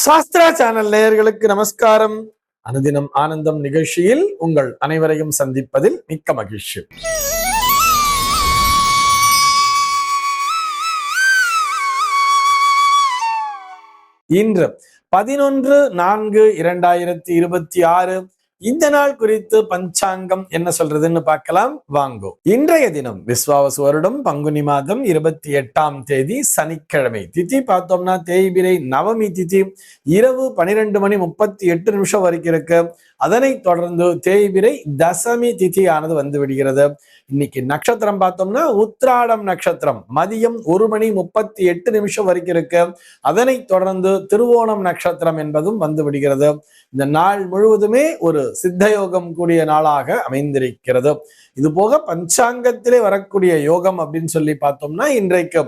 Sastra channel நேயர்களுக்கு நமஸ்காரம். அனுதினம் ஆனந்தம் நிகழ்ச்சியில் உங்கள் அனைவரையும் சந்திப்பதில் மிக்க மகிழ்ச்சி. இன்று 11/4/2026 இந்த நாள் குறித்து பஞ்சாங்கம் என்ன சொல்றதுன்னு பார்க்கலாம் வாங்கோ. இன்றைய தினம் விஸ்வாவசு வருடம் பங்குனி மாதம் 28ஆம் தேதி சனிக்கிழமை. திதி பார்த்தோம்னா தேய்பிரை நவமி திதி இரவு 12:38 வரைக்கும் இருக்கு. அதனைத் தொடர்ந்து தேய்பிரை தசமி திதி ஆனது வந்து விடுகிறது. இன்னைக்கு நட்சத்திரம் பார்த்தோம்னா உத்திராடம் நட்சத்திரம் மதியம் 1:38 வரைக்கும் இருக்கு. அதனைத் தொடர்ந்து திருவோணம் நட்சத்திரம் என்பதும் வந்து விடுகிறது. இந்த நாள் முழுவதுமே ஒரு சித்தயோகம் கூடிய நாளாக அமைந்திருக்கிறது. இது போக பஞ்சாங்கத்திலே வரக்கூடிய யோகம் அப்படின்னு சொல்லி பார்த்தோம்னா இன்றைக்கு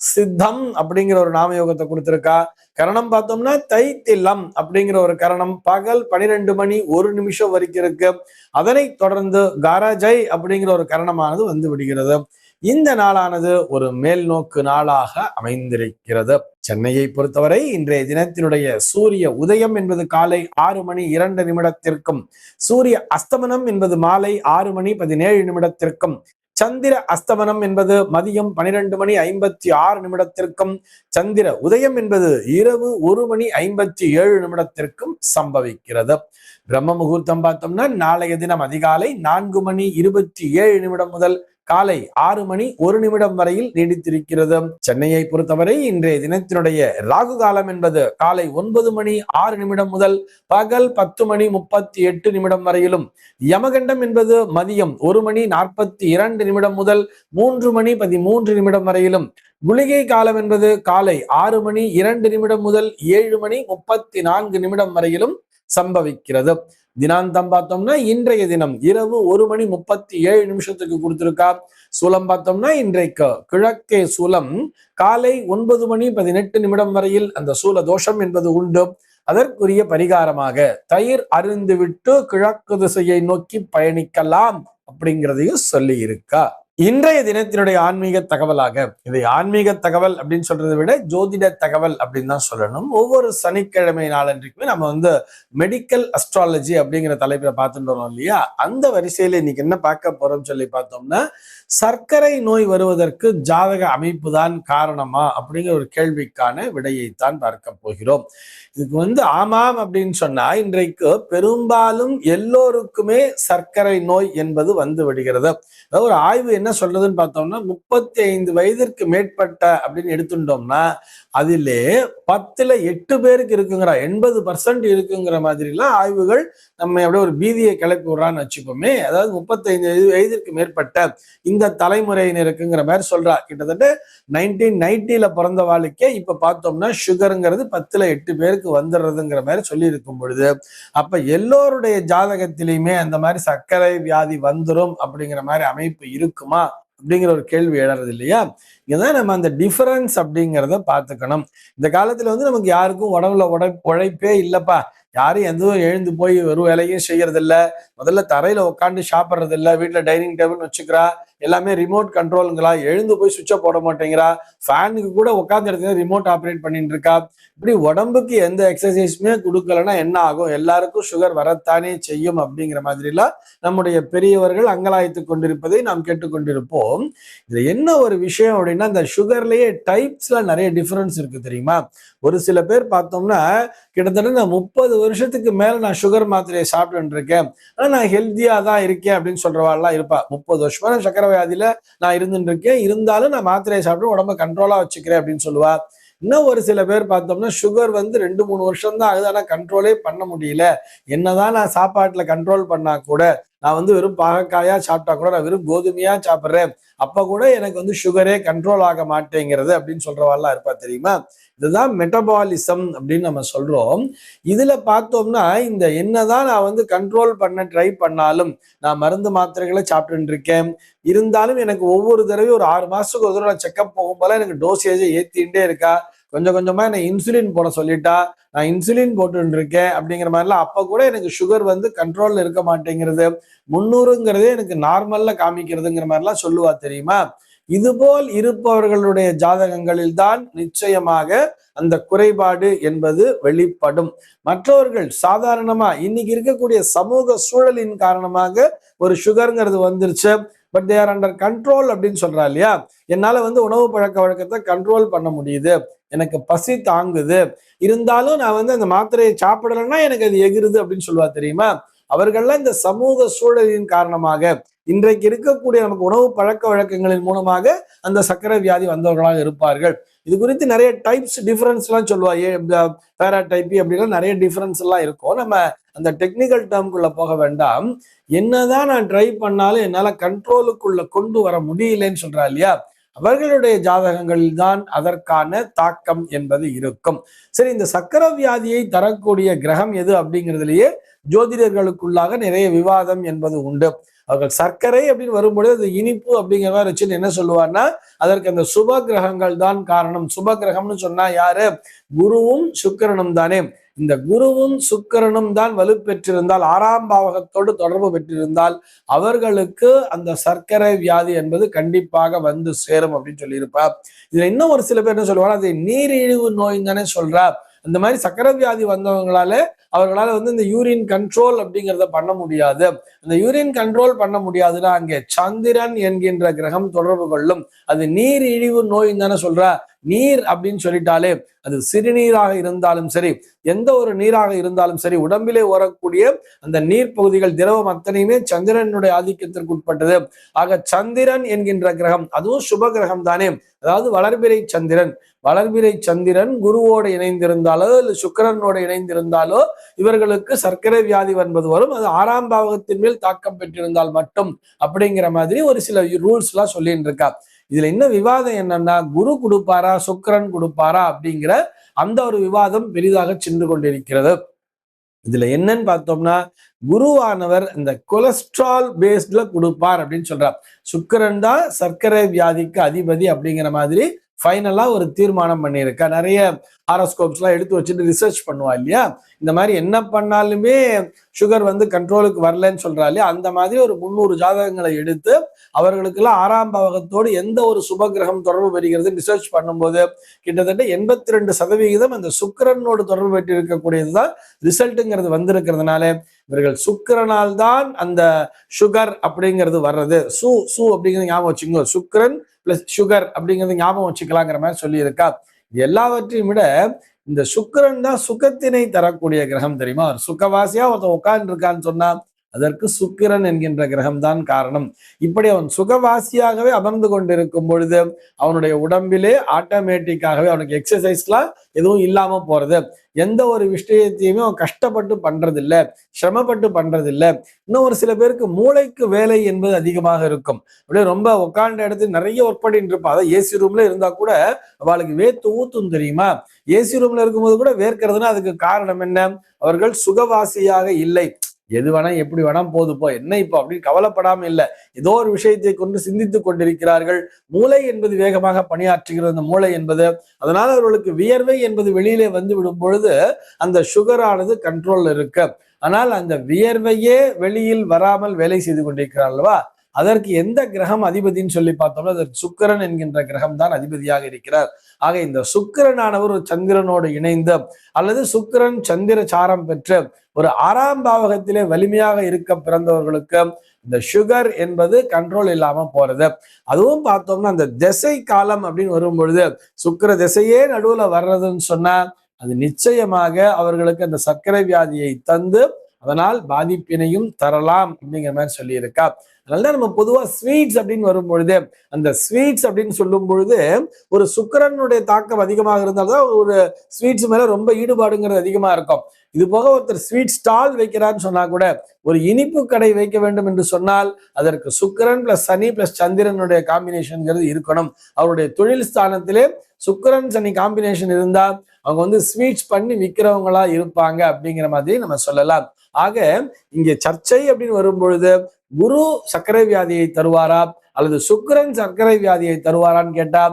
சித்தம் அப்படிங்கிற ஒரு நாம யோகத்தை கொடுத்திருக்கா. கரணம் பார்த்தோம்னா தைத்திலம் அப்படிங்கிற ஒரு கரணம் பகல் 12:01 வரைக்கும் இருக்கு. அதனை தொடர்ந்து காராஜை அப்படிங்கிற ஒரு கரணமானது வந்து விடுகிறது. இந்த நாளானது ஒரு மேல் நோக்கு நாளாக அமைந்திருக்கிறது. சென்னையை பொறுத்தவரை இன்றைய தினத்தினுடைய சூரிய உதயம் என்பது காலை 6:02 சூரிய அஸ்தமனம் என்பது மாலை 6:17 சந்திர அஸ்தமனம் என்பது மதியம் 12:56 சந்திர உதயம் என்பது இரவு 1:57 சம்பவிக்கிறது. பிரம்ம முகூர்த்தம் பார்த்தோம்னா நாளைய தினம் அதிகாலை 4:27 முதல் காலை 6:01 வரையில் நீடித்திருக்கிறது. சென்னையை பொறுத்தவரை இன்றைய தினத்தினுடைய ராகு காலம் என்பது காலை 9:06 முதல் பகல் 10:38 வரையிலும், யமகண்டம் என்பது மதியம் 1:42 முதல் 3:13 வரையிலும், குளிகை காலம் என்பது காலை 6:02 முதல் 7:34 வரையிலும் சம்பவிக்கிறது. தினாந்தம் பார்த்தோம்னா இன்றைய தினம் இரவு 1:37 கொடுத்திருக்கா. சூலம் பார்த்தோம்னா இன்றைக்கு கிழக்கே சூலம் காலை 9:18 வரையில் அந்த சூல தோஷம் என்பது உண்டு. அதற்குரிய பரிகாரமாக தயிர் அருந்து விட்டு கிழக்கு திசையை நோக்கி பயணிக்கலாம் அப்படிங்கிறதையும் சொல்லி இருக்கா. இன்றைய தினத்தினுடைய ஆன்மீக தகவலாக, இதை ஆன்மீக தகவல் அப்படின்னு சொல்றதை விட ஜோதிட தகவல் அப்படின்னு தான் சொல்லணும். ஒவ்வொரு சனிக்கிழமை நாளன்றைக்குமே நம்ம மெடிக்கல் அஸ்ட்ராலஜி அப்படிங்கிற தலைப்பில் பார்த்துட்டு வரோம் இல்லையா. அந்த வரிசையில இன்னைக்கு என்ன பார்க்க போறோம்னு சொல்லி பார்த்தோம்னா, சர்க்கரை நோய் வருவதற்கு ஜாதக அமைப்பு தான் காரணமா அப்படிங்கிற ஒரு கேள்விக்கான விடையைத்தான் பார்க்க போகிறோம். இதுக்கு ஆமாம் அப்படின்னு சொன்னா இன்றைக்கு பெரும்பாலும் எல்லோருக்குமே சர்க்கரை நோய் என்பது வந்து விடுகிறது. அதாவது ஒரு ஆய்வு என்ன சொல்றதுன்னு பார்த்தோம்னா 35 வயதிற்கு மேற்பட்ட அப்படின்னு எடுத்துட்டோம்னா அதிலே 10ல் 8 பேருக்கு இருக்குங்கிற 80% இருக்குங்கிற மாதிரி எல்லாம் ஆய்வுகள் நம்ம அப்படியே ஒரு பீதியை கிளப்பி விடுறான்னு வச்சுப்போமே. அதாவது 35 வயதிற்கு மேற்பட்ட இந்த தலைமுறையினருக்குங்கிற மாதிரி சொல்றா. கிட்டத்தட்ட 1990ல பிறந்த வாழ்க்கை இப்ப பார்த்தோம்னா சுகருங்கிறது 10ல் 8 பேருக்கு வந்துடுறதுங்கிற மாதிரி சொல்லி இருக்கும் பொழுது, அப்ப எல்லோருடைய ஜாதகத்திலையுமே அந்த மாதிரி சர்க்கரை வியாதி வந்துடும் அப்படிங்கிற மாதிரி அமைப்பு இருக்குமா அப்படிங்கிற ஒரு கேள்வி எழறது இல்லையா. இங்கதான் நம்ம அந்த டிஃபரன்ஸ் அப்படிங்கிறத பார்த்துக்கணும். இந்த காலத்துல நமக்கு யாருக்கும் உடம்புல உழைப்பே இல்லப்பா, யாரும் எதுவும் எழுந்து போய் ஒரு வேலையும் செய்யறது இல்ல, முதல்ல தரையில உட்காந்து சாப்பிட்றது இல்ல, வீட்டுல டைனிங் டேபிள் வச்சுக்கிறா, எல்லாமே ரிமோட் கண்ட்ரோலுங்களா, எழுந்து போய் சுவிட்சை போட மாட்டேங்கிறா, ஃபேனுக்கு கூட உட்காந்து இடத்துல ரிமோட் ஆப்ரேட் பண்ணிட்டு இருக்கா. இப்படி உடம்புக்கு எந்த எக்ஸசைஸுமே கொடுக்கலன்னா என்ன ஆகும், எல்லாருக்கும் சுகர் வரத்தானே செய்யும் அப்படிங்கிற மாதிரிலாம் நம்முடைய பெரியவர்கள் அங்கலாய்த்து கொண்டிருப்பதை நாம் கேட்டுக்கொண்டிருப்போம். இது என்ன ஒரு விஷயம் அப்படின்னா, இந்த சுகர்லயே டைப்ஸ்ல நிறைய டிஃபரன்ஸ் இருக்கு தெரியுமா. ஒரு சில பேர் பார்த்தோம்னா கிட்டத்தட்ட நான் 30 வருஷத்துக்கு மேல நான் சுகர் மாத்திரையை சாப்பிட்டு இருக்கேன், ஆனா நான் ஹெல்த்தியா தான் இருக்கேன் அப்படின்னு சொல்றவாள்லாம் இருப்பா. 30 வருஷமா நான் சக்கரை வியாதியில நான் இருந்துட்டு இருக்கேன், இருந்தாலும் நான் மாத்திரையை சாப்பிட்டு உடம்ப கண்ட்ரோலா வச்சுக்கிறேன் அப்படின்னு சொல்லுவா. இன்னும் ஒரு சில பேர் பார்த்தோம்னா சுகர் 2-3 வருஷம் தான் ஆகுது, ஆனா கண்ட்ரோலே பண்ண முடியல, என்னதான் நான் சாப்பாட்டுல கண்ட்ரோல் பண்ணா கூட, நான் வெறும் பாகக்காயா சாப்பிட்டா கூட, நான் வெறும் கோதுமையா சாப்பிட்றேன், அப்ப கூட எனக்கு சுகரே கண்ட்ரோல் ஆக மாட்டேங்கிறது அப்படின்னு சொல்றவாள்லாம் இருப்பா தெரியுமா. இதுதான் மெட்டபாலிசம் அப்படின்னு நம்ம சொல்றோம். இதுல பார்த்தோம்னா இந்த என்னதான் நான் கண்ட்ரோல் பண்ண ட்ரை பண்ணாலும், நான் மருந்து மாத்திரைகளை சாப்பிட்டு இருக்கேன், இருந்தாலும் எனக்கு ஒவ்வொரு தடவையும் ஒரு 6 மாசத்துக்கு ஒரு தடவை செக்அப் போகும் போல எனக்கு டோசேஜை ஏத்திட்டே இருக்கா. கொஞ்சம் கொஞ்சமா என்ன இன்சுலின் போட சொல்லிட்டா, நான் இன்சுலின் போட்டு இருக்கேன் அப்படிங்கிற மாதிரிலாம். அப்ப கூட எனக்கு சுகர் கண்ட்ரோல்ல இருக்க மாட்டேங்கிறது, 300ங்கிறதே எனக்கு நார்மல்ல காமிக்கிறதுங்கிற மாதிரிலாம் சொல்லுவா தெரியுமா. இதுபோல் இருப்பவர்களுடைய ஜாதகங்களில் தான் நிச்சயமாக அந்த குறைபாடு என்பது வெளிப்படும். மற்றவர்கள் சாதாரணமா இன்னைக்கு இருக்கக்கூடிய சமூக சூழலின் காரணமாக ஒரு சுகர்ங்கிறது வந்துருச்சு, but they are under control அப்படின்னு சொல்றா இல்லையா. என்னால உணவு பழக்க வழக்கத்தை கண்ட்ரோல் பண்ண முடியுது, எனக்கு பசி தாங்குது, இருந்தாலும் நான் அந்த மாத்திரையை சாப்பிடலைன்னா எனக்கு அது எகிருது அப்படின்னு சொல்லுவா தெரியுமா. அவர்கள்லாம் இந்த சமூக சூழலின் காரணமாக இன்றைக்கு இருக்கக்கூடிய நமக்கு உணவு பழக்க வழக்கங்களின் மூலமாக அந்த சர்க்கரை வியாதி வந்தவர்களாக இருப்பார்கள். இது குறித்து நிறைய டைப்ஸ் டிஃபரன்ஸ் எல்லாம் சொல்லுவா, பேராடைப்பி அப்படின்னா நிறைய டிஃபரன்ஸ் எல்லாம் இருக்கும். நம்ம அந்த டெக்னிக்கல் டேர்ம்குள்ள போக வேண்டாம். என்னதான் நான் ட்ரை பண்ணாலும் என்னால கண்ட்ரோலுக்குள்ள கொண்டு வர முடியலன்னு சொல்றா இல்லையா, அவர்களுடைய ஜாதகங்களில் தான் அதற்கான தாக்கம் என்பது இருக்கும். சரி, இந்த சக்கர வியாதியை தரக்கூடிய கிரகம் எது அப்படிங்கிறதுலயே ஜோதிடர்களுக்குள்ளாக நிறைய விவாதம் என்பது உண்டு. அவர்கள் சர்க்கரை அப்படின்னு வரும்பொழுது அது இனிப்பு அப்படிங்கிற மாதிரி வச்சுன்னு என்ன சொல்லுவார்னா, அதற்கு அந்த சுப கிரகங்கள் தான் காரணம். சுப கிரகம்னு சொன்னா யாரு? குருவும் சுக்கிரனும் தானே. இந்த குருவும் சுக்கிரனும் தான் வலுப்பெற்றிருந்தால், 6ஆம் பாவகத்தோடு தொடர்பு பெற்றிருந்தால் அவர்களுக்கு அந்த சர்க்கரை வியாதி என்பது கண்டிப்பாக வந்து சேரும் அப்படின்னு சொல்லியிருப்பார். இதுல இன்னும் ஒரு சில பேர் என்ன சொல்லுவாங்க, அது நீரிழிவு நோய் தானே சொல்றா. அந்த மாதிரி சக்கரை வியாதி வந்தவங்களால அவர்களால இந்த யூரின் கண்ட்ரோல் அப்படிங்கிறத பண்ண முடியாது. அந்த யூரின் கண்ட்ரோல் பண்ண முடியாதுன்னா அங்கே சந்திரன் என்கின்ற கிரகம் தொடர்பு கொள்ளும். அது நீர் இழிவு நோய் தானே சொல்ற. நீர் அப்படின்னு சொல்லிட்டாலே அது சிறுநீராக இருந்தாலும் சரி, எந்த ஒரு நீராக இருந்தாலும் சரி, உடம்பிலே ஓரக்கூடிய அந்த நீர் பகுதிகள் திரவம் அத்தனையுமே சந்திரனுடைய ஆதிக்கத்திற்கு உட்பட்டது. ஆக சந்திரன் என்கின்ற கிரகம் அதுவும் சுப கிரகம் தானே. அதாவது வளர்பிறை சந்திரன், வளர்பிறை சந்திரன் குருவோடு இணைந்திருந்தாலோ இல்லை சுக்கிரனோடு இணைந்திருந்தாலோ இவர்களுக்கு சர்க்கரை வியாதி என்பது வரும். அது 6ஆம் பாவகத்தின் மேல் தாக்கம் பெற்றிருந்தால் மட்டும் அப்படிங்கிற மாதிரி ஒரு சில ரூல்ஸ் எல்லாம் சொல்லிட்டு இருக்கா. இதுல என்ன விவாதம் என்னன்னா, குரு கொடுப்பாரா சுக்கிரன் கொடுப்பாரா அப்படிங்கிற அந்த ஒரு விவாதம் பெரிதாக சென்று கொண்டிருக்கிறது. இதுல என்னன்னு பார்த்தோம்னா, குருவானவர் இந்த கொலஸ்ட்ரால் பேஸ்ட்ல கொடுப்பார் அப்படின்னு சொல்றார். சுக்கிரன் தான் சர்க்கரை வியாதிக்கு அதிபதி அப்படிங்கிற மாதிரி ஃபைனலா ஒரு தீர்மானம் பண்ணியிருக்கா. நிறைய ஹாரோஸ்கோப்ஸ் எல்லாம் எடுத்து வச்சுட்டு ரிசர்ச் பண்ணுவா இல்லையா. இந்த மாதிரி என்ன பண்ணாலுமே சுகர் கண்ட்ரோலுக்கு வரலன்னு சொல்றா இல்லையா. அந்த மாதிரி ஒரு 300 ஜாதகங்களை எடுத்து அவர்களுக்கெல்லாம் 6ஆம் பாவகத்தோடு எந்த ஒரு சுப கிரகம் தொடர்பு பெறுகிறது ரிசர்ச் பண்ணும்போது கிட்டத்தட்ட 82% அந்த சுக்கிரனோடு தொடர்பு பெற்று இருக்கக்கூடியதுதான் ரிசல்ட்டுங்கிறது வந்திருக்கிறதுனால இவர்கள் சுக்கிரனால் தான் அந்த சுகர் அப்படிங்கிறது வர்றது. சு அப்படிங்கிறது ஞாபகம் வச்சுக்கோங்க. சுக்கிரன் பிளஸ் சுகர் அப்படிங்கிறது ஞாபகம் வச்சுக்கலாங்கிற மாதிரி சொல்லியிருக்கா. எல்லாவற்றையும் விட இந்த சுக்கிரன் தான் சுகத்தினை தரக்கூடிய கிரகம் தெரியுமா. ஒரு சுகவாசியா ஒருத்தன் உட்கார்ந்து இருக்கான்னு சொன்னா அதற்கு சுக்கிரன் என்கின்ற கிரகம் தான் காரணம். இப்படி அவன் சுகவாசியாகவே அமர்ந்து கொண்டிருக்கும் பொழுது அவனுடைய உடம்பிலே ஆட்டோமேட்டிக்காகவே அவனுக்கு எக்ஸசைஸ்லாம் எதுவும் இல்லாம போறது, எந்த ஒரு விஷயத்தையுமே அவன் கஷ்டப்பட்டு பண்றதில்லை, சிரமப்பட்டு பண்றதில்லை. இன்னும் ஒரு சில பேருக்கு மூளைக்கு வேலை என்பது அதிகமாக இருக்கும். அப்படியே ரொம்ப உட்கார்ந்த இடத்துல நிறைய ஒர்க் பண்ணிட்டு இருப்பா. அதாவது ஏசி ரூம்ல இருந்தா கூட அவளுக்கு வேத்து ஊத்தும் தெரியுமா. ஏசி ரூம்ல இருக்கும்போது கூட வேர்க்கிறதுனா அதுக்கு காரணம் என்ன? அவர்கள் சுகவாசியாக இல்லை. எது வேணா எப்படி வேணா போது போ, என்ன இப்போ அப்படின்னு கவலைப்படாம இல்லை, ஏதோ ஒரு விஷயத்தை கொண்டு சிந்தித்துக் கொண்டிருக்கிறார்கள். மூளை என்பது வேகமாக பணியாற்றுகிறது அந்த மூளை என்பது. அதனால அவர்களுக்கு வியர்வை என்பது வெளியிலே வந்து விடும் பொழுது அந்த சுகரானது கண்ட்ரோல்ல இருக்கு. ஆனால் அந்த வியர்வையே வெளியில் வராமல் வேலை செய்து கொண்டிருக்கிறார் அல்லவா. அதற்கு எந்த கிரகம் அதிபதினு சொல்லி பார்த்தோம்னா அதற்கு சுக்கிரன் என்கின்ற கிரகம் தான் அதிபதியாக இருக்கிறார். ஆக இந்த சுக்கிரனானவர் ஒரு சந்திரனோடு இணைந்து அல்லது சுக்கிரன் சந்திர சாரம் பெற்று ஒரு 6ஆம் பாவகத்திலே வலிமையாக இருக்க பிறந்தவர்களுக்கு இந்த சுகர் என்பது கண்ட்ரோல் இல்லாம போறது. அதுவும் பார்த்தோம்னா அந்த திசை காலம் அப்படின்னு வரும் பொழுது சுக்கிர திசையே நடுவுல வர்றதுன்னு சொன்னா அது நிச்சயமாக அவர்களுக்கு அந்த சர்க்கரை வியாதியை தந்து அதனால் பாதிப்பினையும் தரலாம் அப்படிங்கிற மாதிரி சொல்லியிருக்கா. அதனாலதான் நம்ம பொதுவா ஸ்வீட்ஸ் அப்படின்னு வரும் பொழுது அந்த ஸ்வீட்ஸ் அப்படின்னு சொல்லும் பொழுது ஒரு சுக்கிரனுடைய தாக்கம் அதிகமாக இருந்தால்தான் ஒரு ஸ்வீட்ஸ் மேல ரொம்ப ஈடுபாடுங்கிறது அதிகமா இருக்கும். இது போக ஒருத்தர் ஸ்வீட் ஸ்டால் வைக்கிறான்னு சொன்னா கூட, ஒரு இனிப்பு கடை வைக்க வேண்டும் என்று சொன்னால் அதற்கு சுக்கிரன் பிளஸ் சனி பிளஸ் சந்திரனுடைய காம்பினேஷன்ங்கிறது இருக்கணும். அவருடைய தொழில் ஸ்தானத்திலே சுக்கிரன் சனி காம்பினேஷன் இருந்தா அவங்க ஸ்வீட்ஸ் பண்ணி விற்கிறவங்களா இருப்பாங்க அப்படிங்கிற மாதிரி நம்ம சொல்லலாம். ஆக இங்கே சர்ச்சை அப்படின்னு வரும் பொழுது குரு சர்க்கரை வியாதியை தருவாரா அல்லது சுக்கிரன் சர்க்கரை வியாதியை தருவாரான்னு கேட்டா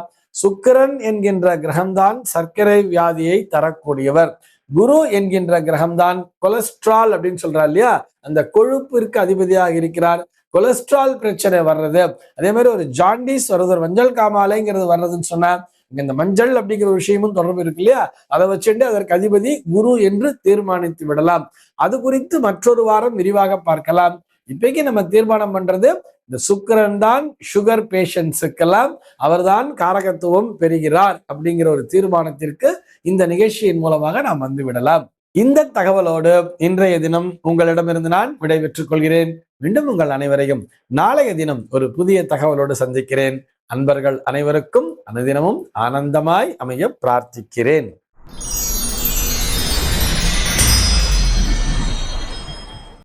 சுக்கிரன் என்கின்ற கிரகம்தான் சர்க்கரை வியாதியை தரக்கூடியவர். குரு என்கின்ற கிரகம்தான் கொலஸ்ட்ரால் அப்படின்னு சொல்றா இல்லையா, அந்த கொழுப்பிற்கு அதிபதியாக இருக்கிறார். கொலஸ்ட்ரால் பிரச்சனை வர்றது, அதே மாதிரி ஒரு ஜாண்டிஸ் வர்றது, ஒரு மஞ்சள் காமாலைங்கிறது வர்றதுன்னு சொன்னா இந்த மஞ்சள் அப்படிங்கிற ஒரு விஷயமும் தொடர்பு இருக்கு இல்லையா? அதை வச்சுட்டு அதற்கு அதிபதி குரு என்று தீர்மானித்து விடலாம். அது குறித்து மற்றொரு வாரம் விரிவாக பார்க்கலாம். இப்பைக்கு நம்ம தீர்மானம் பண்றது இந்த சுக்கிரன் தான் சுகர் பேஷண்ட்ஸுக்கெல்லாம் அவர்தான் காரகத்துவம் பெறுகிறார் அப்படிங்கிற ஒரு தீர்மானத்திற்கு இந்த நிகழ்ச்சியின் மூலமாக நாம் வந்து விடலாம். இந்த தகவலோடு இன்றைய தினம் உங்களிடமிருந்து நான் விடைபெற்றுக் கொள்கிறேன். மீண்டும் உங்கள் அனைவரையும் நாளைய தினம் ஒரு புதிய தகவலோடு சந்திக்கிறேன். அன்பர்கள் அனைவருக்கும் அனுதினமும் ஆனந்தமாய் அமைய பிரார்த்திக்கிறேன்.